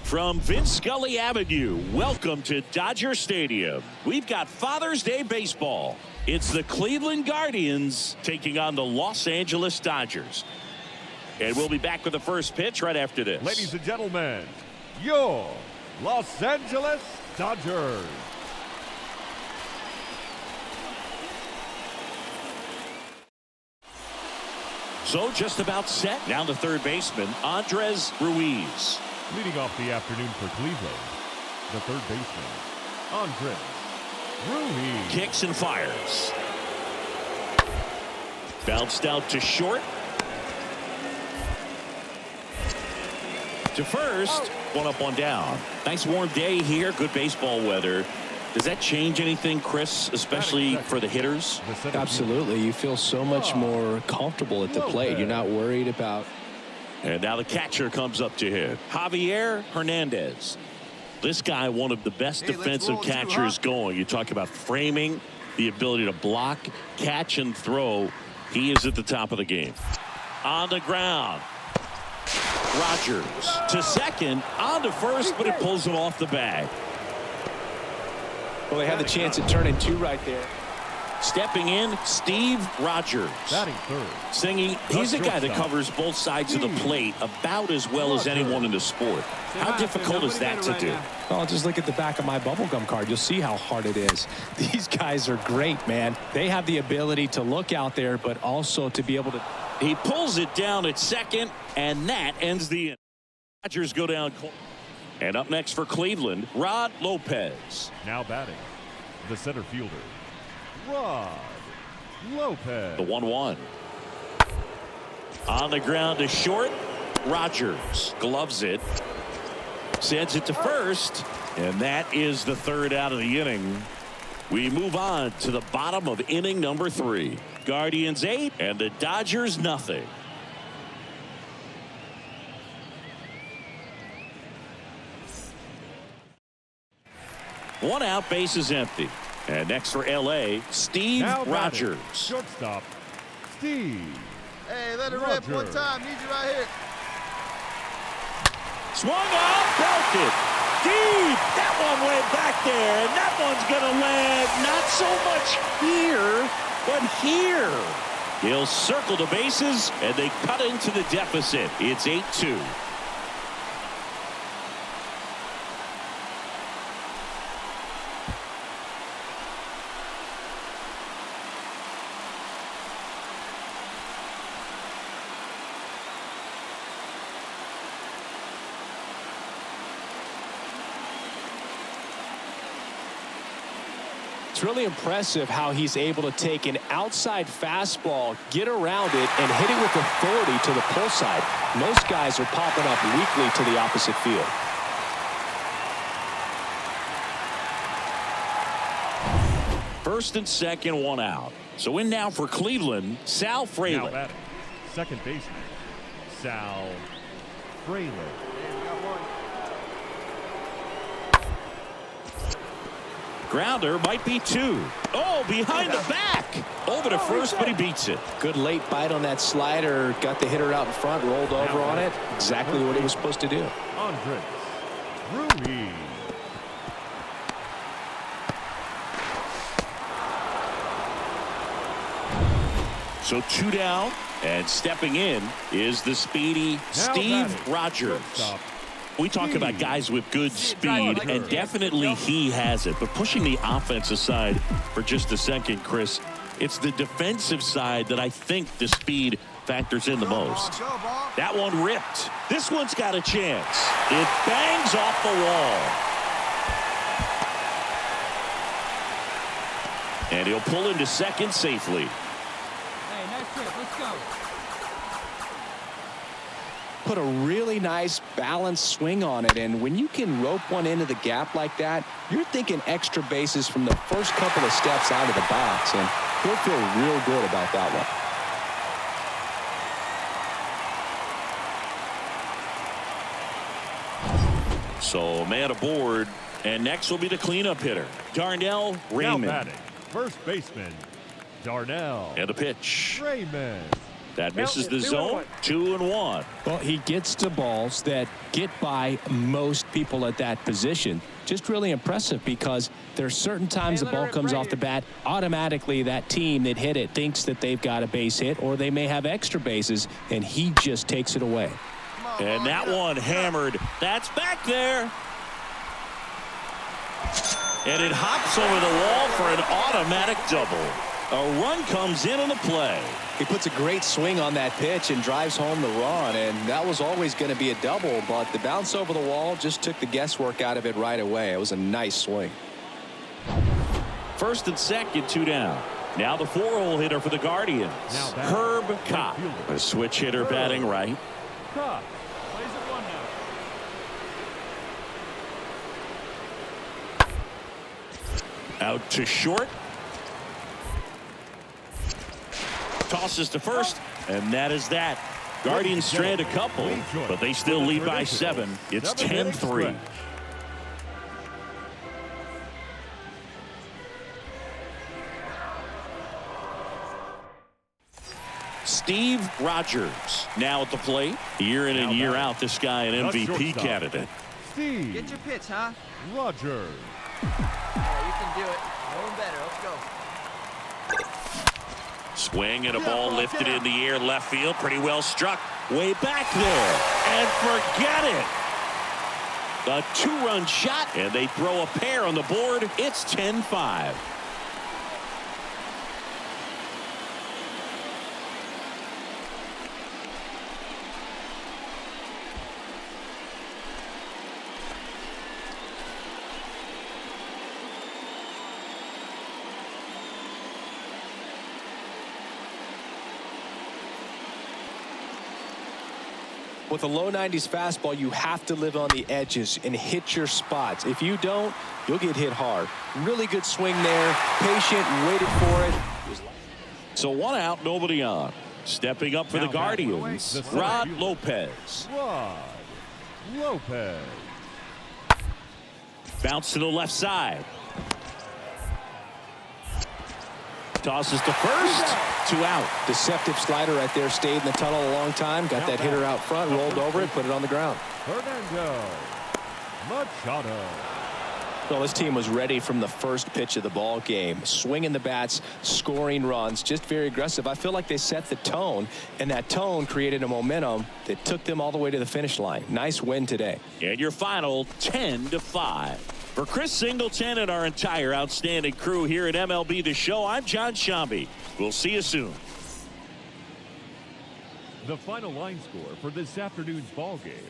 From Vince Scully Avenue, welcome to Dodger Stadium. We've got Father's Day baseball. It's the Cleveland Guardians taking on the Los Angeles Dodgers. And we'll be back with the first pitch right after this. Ladies and gentlemen, your Los Angeles Dodgers. So just about set. Now the third baseman, Andres Ruiz. Leading off the afternoon for Cleveland, the third baseman, Andres Ruiz. Kicks and fires. Bounced out to short. To first. One up, one down. Nice warm day here. Good baseball weather. Does that change anything, Chris, especially for the hitters? Absolutely. You feel so much more comfortable at the plate. You're not worried about. And now the catcher comes up to him, Javier Hernandez. This guy, one of the best defensive catchers going. You talk about framing, the ability to block, catch, and throw. He is at the top of the game. On the ground. Rogers to second, on to first, but it pulls him off the bag. Well, they had the chance at turning two right there. Stepping in, Steve Rogers. Batting third. Singing, he's a guy that covers both sides of the plate about as well as anyone in the sport. How difficult is that to do? Oh, just look at the back of my bubblegum card. You'll see how hard it is. These guys are great, man. They have the ability to look out there, but also to be able to. He pulls it down at second, and that ends the inning. Dodgers go down. And up next for Cleveland, Rod Lopez. Now batting, the center fielder, Rod Lopez. The 1-1. On the ground to short. Rogers gloves it. Sends it to first. And that is the third out of the inning. We move on to the bottom of inning number 3. Guardians 8 and the Dodgers nothing. One out, base is empty. And next for LA, Steve Rogers. Shortstop, Steve. Hey, let it rip one time. Need you right here. Swung out, belted. Deep. That one went back there. And that one's going to land not so much here, but here. He'll circle the bases, and they cut into the deficit. It's 8-2. It's really impressive how he's able to take an outside fastball, get around it, and hit it with authority to the pull side. Most guys are popping up weakly to the opposite field. First and second, one out. So in now for Cleveland, Sal Frelick. Now batting, second baseman, Sal Frelick. Grounder might be 2. Oh, behind the back. Over to first, but he beats it. Good late bite on that slider. Got the hitter out in front, rolled over on it. Exactly what he was supposed to do. Andres Ruiz. So 2 down, and stepping in is the speedy Steve Rogers. We talk about guys with good speed, and definitely he has it. But pushing the offense aside for just a second, Chris, it's the defensive side that I think the speed factors in the most. That one ripped. This one's got a chance. It bangs off the wall. And he'll pull into second safely. Hey, nice trip. Let's go. Put a really nice balanced swing on it, and when you can rope one into the gap like that, you're thinking extra bases from the first couple of steps out of the box, and he'll feel real good about that one. So man aboard, and next will be the cleanup hitter, Darnell Raymond. Now batting, first baseman, Darnell. And the pitch. Raymond. That misses the zone. 2-1. Well, he gets to balls that get by most people at that position. Just really impressive because there are certain times the ball comes off the bat, automatically that team that hit it thinks that they've got a base hit or they may have extra bases, and he just takes it away. And that one hammered. That's back there. And it hops over the wall for an automatic double. A run comes in on the play. He puts a great swing on that pitch and drives home the run, and that was always going to be a double, but the bounce over the wall just took the guesswork out of it right away. It was a nice swing. First and second, 2 down. Now the 4-hole hitter for the Guardians, Herb Kopp. A switch hitter batting right. Kopp plays at 1 now. Out to short. Tosses to first, and that is that. Guardians strand a couple, but they still lead by 7. It's 10-3. Steve Rogers now at the plate. Year in and year out, this guy an MVP candidate. Steve Get your pitch, huh? Rogers. Yeah, you can do it. No one better. Let's go. Swing and a ball lifted in the air left field. Pretty well struck. Way back there. And forget it. The 2-run shot. And they throw a pair on the board. It's 10-5. With a low 90s fastball, you have to live on the edges and hit your spots. If you don't, you'll get hit hard. Really good swing there. Patient, waited for it. So 1 out, nobody on. Stepping up for the Guardians, Rod Lopez. Rod Lopez. Bounce to the left side. Tosses to first. 2 out. Deceptive slider right there. Stayed in the tunnel a long time. Got that hitter out front, rolled over it, put it on the ground. Fernando Machado. Well, this team was ready from the first pitch of the ball game. Swinging the bats, scoring runs, just very aggressive. I feel like they set the tone, and that tone created a momentum that took them all the way to the finish line. Nice win today. And your final 10-5. For Chris Singleton and our entire outstanding crew here at MLB The Show, I'm John Shambi. We'll see you soon. The final line score for this afternoon's ball game.